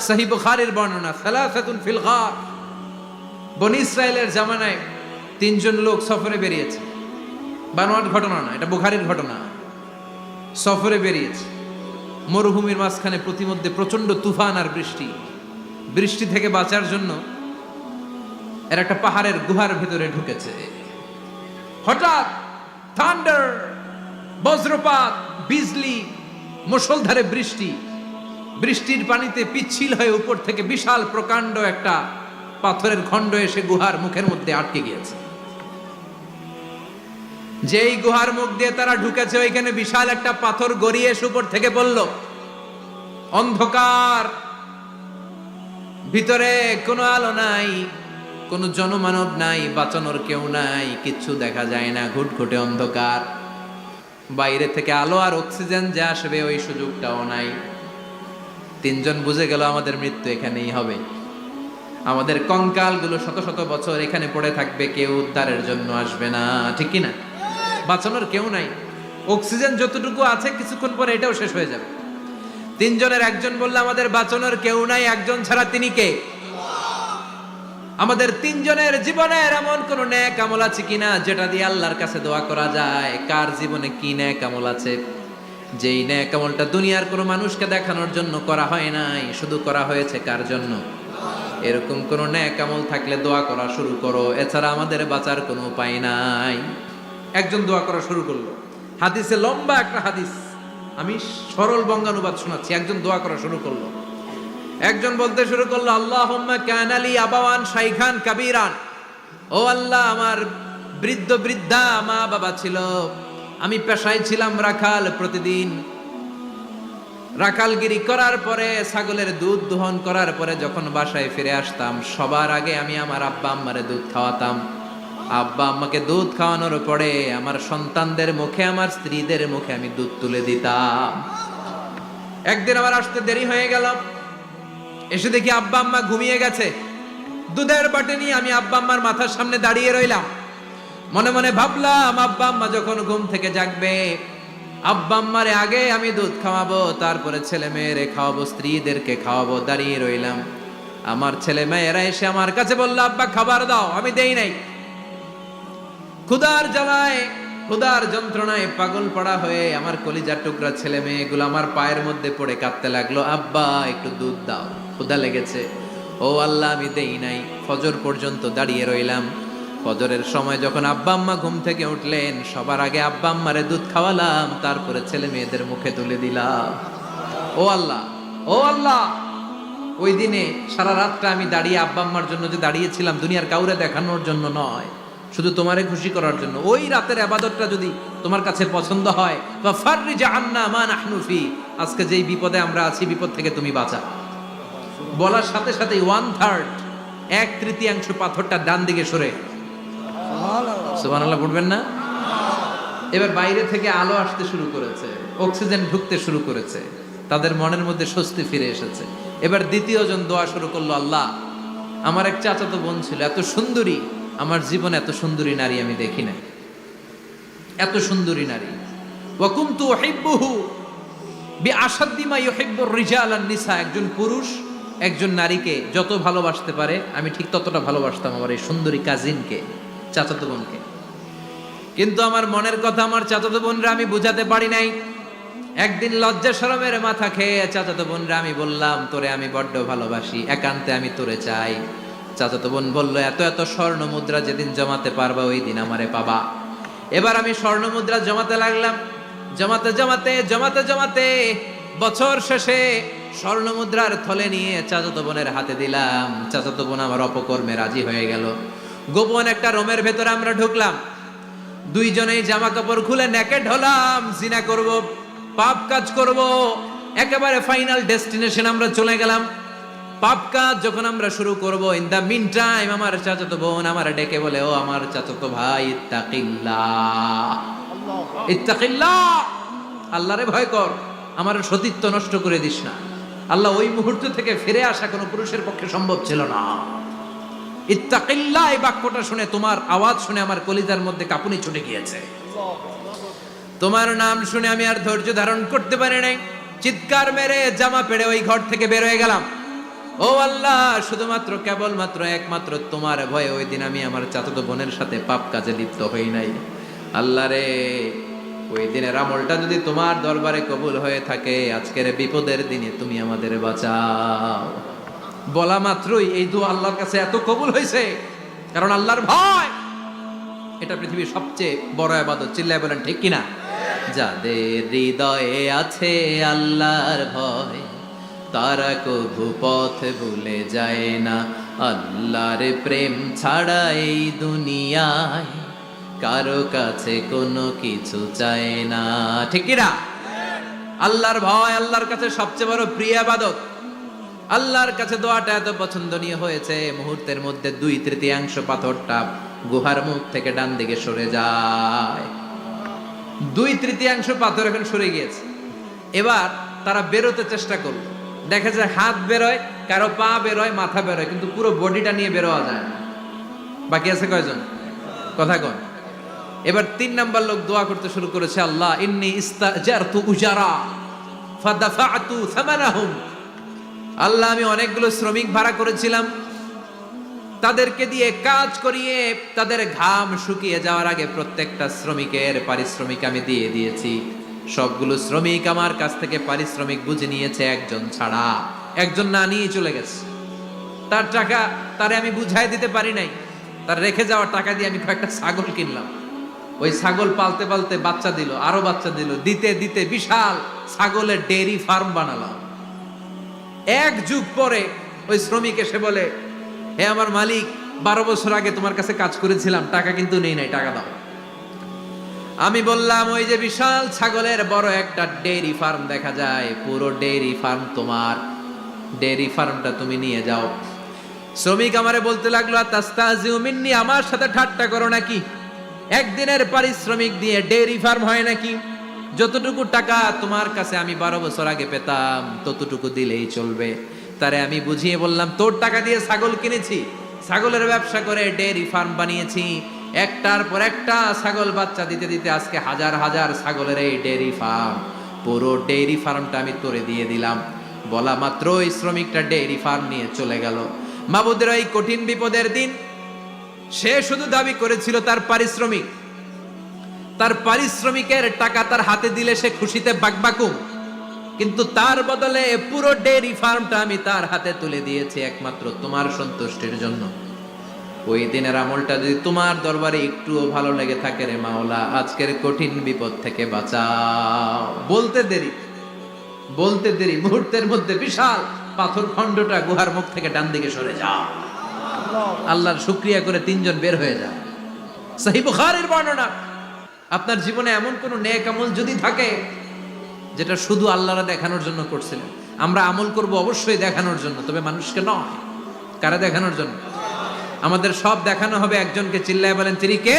সহিহ বুখারীর বর্ণনা, সালাসাতুন ফিল গার। বনি ইসরায়েলের জামানায় তিনজন লোক সফরে বেরিয়েছে, বানোয়াট ঘটনা না, এটা বুখারীর ঘটনা। সফরে বেরিয়েছে, মরুভূমির মাঝখানে প্রতিমধ্যে প্রচন্ড তুফান আর বৃষ্টি। বৃষ্টি থেকে বাঁচার জন্য এর একটা পাহাড়ের গুহার ভিতরে ঢুকেছে। হঠাৎ থান্ডার, বজ্রপাত, বিজলি, মুষলধারে বৃষ্টি। বৃষ্টির পানিতে পিচ্ছিল হয়ে উপর থেকে বিশাল প্রকাণ্ড একটা পাথরের খণ্ড এসে গুহার মুখের মধ্যে আটকে গিয়েছে। যেই গুহার মুখ দিয়ে তারা ঢুকেছে, ওইখানে বিশাল একটা পাথর গড়িয়ে এসে উপর থেকে পড়ল। অন্ধকার, ভিতরে কোনো আলো নাই, কোনো জনমানব নাই, বাঁচানোর কেউ নাই, কিচ্ছু দেখা যায় না, ঘুটঘুটে অন্ধকার। বাইরে থেকে আলো আর অক্সিজেন যে আসবে ওই সুযোগটাও নাই। তিনজন বুঝে গেল আমাদের মৃত্যু এখানেই হবে, আমাদের কঙ্কালগুলো শত শত বছর এখানে পড়ে থাকবে, কেউ উদ্ধারের জন্য আসবে না। ঠিক কি না? বাঁচানোর কেউ নাই, অক্সিজেন যতটুকু আছে কিছুক্ষণ পরে এটাও শেষ হয়ে যাবে। তিনজনের একজন বলল আমাদের বাঁচানোর কেউ নাই, একজন ছাড়া তিনি কে? আমাদের তিনজনের জীবনের এমন কোন নেক আমল আছে কিনা যেটা দিয়ে আল্লাহর কাছে দোয়া করা যায়? কার জীবনে কি নেক আমল আছে যেই নেক আমলটা দুনিয়ার কোনো মানুষকে দেখানোর জন্য করা হয় নাই, শুধু করা হয়েছে কার জন্য? এরকম কোন নেক আমল থাকলে দোয়া করা শুরু করো, এছাড়া আমাদের বাঁচার কোনো উপায় নাই। একজন দোয়া করা শুরু করলো। হাদিসে লম্বা একটা হাদিস, আমি সরল বঙ্গানুবাদ শোনাচ্ছি। একজন দোয়া করা শুরু করলো। একজন বলতে শুরু করলো, আল্লাহুম্মা কানা লি আবাওয়ান শাইখান কাবীরান। ও আল্লাহ, আমার বৃদ্ধ বৃদ্ধা মা বাবা ছিল, আমি পেশায় ছিলাম রাখাল। প্রতিদিন রাখালগিরি করার পরে, ছাগলের দুধ দহন করার পরে যখন বাসায় ফিরে আসতাম, সবার আগে আমি আমার আব্বা আম্মারে দুধ খাওয়াতাম। আব্বা আম্মাকে দুধ খাওয়ানোর পরে আমার সন্তানদের মুখে, আমার স্ত্রীদের মুখে আমি দুধ তুলে দিতাম। একদিন আমার আসতে দেরি হয়ে গেল, এসে দেখি আব্বা আম্মা ঘুমিয়ে গেছে। দুধের বাটি নিয়ে আমি আব্বা আম্মার মাথার সামনে দাঁড়িয়ে রইলাম। মনে মনে ভাবলাম, আব্বা আম্মা যখন ঘুম থেকে জাগবে, আব্বা আম্মারে আগে আমি দুধ খাওয়াবো, তারপরে ছেলে মেয়েরে খাওয়াবো, স্ত্রীদেরকে খাওয়াবো। দাঁড়িয়ে রইলাম। আমার ছেলে মেয়েরা এসে আমার কাছে বলল, আব্বা খাবার দাও। আমি দেই নাই। ক্ষুধার জ্বালায়, ক্ষুধার যন্ত্রণায় পাগল পড়া হয়ে আমার কলিজার টুকরা ছেলে মেয়েগুলো আমার পায়ের মধ্যে পড়ে কাঁদতে লাগলো, আব্বা একটু দুধ দাও, ক্ষুধা লেগেছে। ও আল্লাহ, আমি দেই নাই। ফজর পর্যন্ত দাঁড়িয়ে রইলাম। ফজরের সময় যখন আব্বা আম্মা ঘুম থেকে উঠলেন, সবার আগে আব্বা আম্মারে দুধ খাওয়ালাম, তারপরে ছেলে মেয়েদের মুখে তুলে দিলাম। ও আল্লাহ, ও আল্লাহ, ওই দিনে সারা রাতটা আমি দাঁড়িয়ে আব্বা আম্মার জন্য যে দাঁড়িয়েছিলাম, দুনিয়ার কাউরে দেখানোর জন্য নয়, শুধু তোমারে খুশি করার জন্য। ওই রাতের ইবাদতটা যদি তোমার কাছে পছন্দ হয়, বা ফাররিজ আন্না মা নাহনু ফি, আজকে যেই বিপদে আমরা আছি, বিপদ থেকে তুমি বাঁচা। বলার সাথে সাথে 1/3, 1/3 পাথরটা ডান দিকে সরে। সুবহানাল্লাহ পড়বেন না? এবার বাইরে থেকে আলো আসতে শুরু করেছে, অক্সিজেন ঢুকতে শুরু করেছে, তাদের মনের মধ্যে স্বস্তি ফিরে এসেছে। এবার দ্বিতীয় জন দোয়া শুরু করলো, আল্লাহ, আমার এক চাচাতো বোন ছিল, এত সুন্দরী, আমার জীবনে এত সুন্দরী নারী আমি দেখি নাই, এত সুন্দরী নারী। ওয়া কুনতু উহিব্বুহু বিআশাদ্দি মা ইউহিব্বুর রিজাল আন নিসা। একজন পুরুষ একজন নারীকে যত ভালোবাসতে পারে, আমি ঠিক ততটা ভালোবাসতাম আমার এই সুন্দরী কাজিনকে, চাচাতো বোনকে। কিন্তু আমার মনের কথা আমার চাচাতো বোনরা আমি বুঝাতে পারি নাই। একদিন লজ্জা শরমের মাথা খেয়ে চাচাতো বোনরা আমি বললাম, তোরে আমি বড্ড ভালোবাসি, একান্তে আমি তোরে চাই। চাচাতো বোন বলল, এত এত স্বর্ণ মুদ্রা যেদিন জমাতে পারবা ওই দিন আমারে পাবা। এবার আমি স্বর্ণ মুদ্রা জমাতে লাগলাম। জমাতে জমাতে জমাতে জমাতে বছর শেষে স্বর্ণ মুদ্রার থলে নিয়ে চাচাতো বোনের হাতে দিলাম। চাচাতো বোন আমার অপকর্মে রাজি হয়ে গেল। গোপন একটা রুমের ভেতরে আমরা ঢুকলাম, দুইজনেই জামা কাপড় খুলে নেকেড হলাম। জিনা করব, পাপ কাজ করব, একেবারে ফাইনাল ডেস্টিনেশন আমরা চলে গেলাম। পাপ কাজ যখন আমরা শুরু করব, ইন দা মিন টাইম আমার চাচাতো বোন আমার ডেকে বলে, ও আমার চাচাতো ভাই, ইত্তাকিল্লাহ, ইত্তাকিল্লাহ, আল্লাহরে ভয় কর, আমার সতীত্ব নষ্ট করে দিস না। আল্লাহ ওই মুহূর্ত থেকে ফিরে আসা কোনো পুরুষের পক্ষে সম্ভব ছিল না। ইত্তাকিল্লাহ, এই বাক্যটা শুনে, তোমার আওয়াজ শুনে আমার কলিজার মধ্যে কাঁপুনি ছুটে গিয়েছে। তোমার নাম শুনে আমি আর ধৈর্য ধারণ করতে পারি নাই। চিৎকার মেরে জামা পেড়ে ওই ঘর থেকে বের হয়ে গেলাম। ও আল্লাহ, শুধুমাত্র কেবলমাত্র একমাত্র তোমার ভয়ে ওই দিন আমি আমার চাচাতো বোনের সাথে পাপ কাজে লিপ্ত হই নাই। আল্লাহ রে, ওই দিনের আমলটা যদি তোমার দরবারে কবুল হয়ে থাকে, আজকের বিপদের দিনে তুমি আমাদের বাঁচাও। বলা মাত্রই এই দোয়া আল্লাহর কাছে এত কবুল হয়েছে, কারণ আল্লাহর ভয় এটা পৃথিবীর সবচেয়ে বড় ইবাদত। চিল্লায় বলেন ঠিক কিনা? যাদের হৃদয়ে আছে আল্লাহর ভয়, তারা কভু পথ ভুলে যায় না। আল্লাহর প্রেম ছাড়া এই দুনিয়ায় কারো কাছে কোনো কিছু চায় না। ঠিক কিনা? আল্লাহর ভয় আল্লাহর কাছে সবচেয়ে বড় প্রিয় ইবাদত। আল্লাহর কাছে দোয়াটা এত পছন্দনীয় হয়েছে, মুহূর্তের মধ্যে 2/3 পাথরটা গুহার মুখ থেকে ডান দিকে সরে যায়। 2/3 পাথর এখন সরে গিয়েছে। এবার তারা বেরোতে চেষ্টা করলো, দেখা যায় হাত বেরোয়, কারো পা বেরোয়, মাথা বেরোয়, কিন্তু পুরো বডিটা নিয়ে বেরোয়া যায় না। বাকি আছে কয়জন? কথা কন। এবার 3 নাম্বার লোক দোয়া করতে শুরু করেছে, আল্লাহ ইন্নী ইস্তাজারতু উজারা ফাদাফাতু সামানাহুম। আল্লাহ, আমি অনেকগুলো শ্রমিক ভাড়া করেছিলাম, তাদেরকে দিয়ে কাজ করিয়ে তাদের ঘাম শুকিয়ে যাওয়ার আগে প্রত্যেকটা শ্রমিকের পারিশ্রমিক আমি দিয়ে দিয়েছি। সবগুলো শ্রমিক আমার কাছ থেকে পারিশ্রমিক বুঝে নিয়েছে, একজন ছাড়া। একজন না নিয়ে চলে গেছে। তার টাকা তারে আমি বুঝাই দিতে পারি নাই। তার রেখে যাওয়া টাকা দিয়ে আমি কয়েকটা ছাগল কিনলাম। ওই ছাগল পালতে পালতে বাচ্চা দিল, আরো বাচ্চা দিল, দিতে দিতে বিশাল ছাগলের ডেইরি ফার্ম বানালাম। 1 যুগ পরে ওই শ্রমিক এসে বলে, হে আমার মালিক, 12 বছর আগে তোমার কাছে কাজ করেছিলাম, টাকা কিন্তু নেই নাই, টাকা দাও। আমি বললাম, ওই যে বিশাল ছাগলের বড় একটা ডেইরি ফার্ম দেখা যায়, পুরো ডেইরি ফার্ম তোমার, ডেইরি ফার্মটা তুমি নিয়ে যাও। শ্রমিক আমারে বলতে লাগলো, তাস্তাজিউ মিন্নি, আমার সাথে ঠাট্টা করো নাকি? একদিনের পারিশ্রমিক দিয়ে ডেইরি ফার্ম হয় নাকি? যতটুকু টাকা তোমার কাছে আমি 12 বছর আগে পেতাম, ততটুকু দিলেই চলবে। তারে আমি বুঝিয়ে বললাম, তোর টাকা দিয়ে ছাগল কিনেছি, ছাগলের ব্যবসা করে ডেইরি ফার্ম বানিয়েছি, একটার পর একটা ছাগল বাচ্চা দিতে দিতে আজকে হাজার হাজার ছাগলের এই ডেইরি ফার্ম, পুরো ডেইরি ফার্মটা আমি তোরে দিয়ে দিলাম। বলা মাত্র ওই শ্রমিকটা ডেইরি ফার্ম নিয়ে চলে গেল। মাবুদের এই কঠিন বিপদের দিন সে শুধু দাবি করেছিল তার পারিশ্রমিক, তার পারিশ্রমিকের টাকা তার হাতে দিলে সে খুশিতে বাকবাকুম, কিন্তু তার বদলে পুরো ডেইরি ফার্মটা আমি তার হাতে তুলে দিয়েছি একমাত্র তোমার সন্তুষ্টির জন্য। ওই দিনের আমলটা যদি তোমার দরবারে একটুও ভালো লেগে থাকে রে মাওলা, আজকের কঠিন বিপদ থেকে বাঁচাও। বলতে দেরি মুহূর্তের মধ্যে বিশাল পাথর খণ্ডটা গুহার মুখ থেকে ডান দিকে সরে যাও। আল্লাহর শুকরিয়া করে 3 জন বের হয়ে যায়। সহিহ বুখারীর বর্ণনা। আপনার জীবনে এমন কোন নেক আমল যদি থাকে যেটা শুধু আল্লাহরা দেখানোর জন্য করছিলেন, আমরা আমল করব অবশ্যই দেখানোর জন্য, তবে মানুষকে নয়। কারা দেখানোর জন্য? আমাদের সব দেখানো হবে একজনকে। চিল্লায় বলেন, তিনি কে?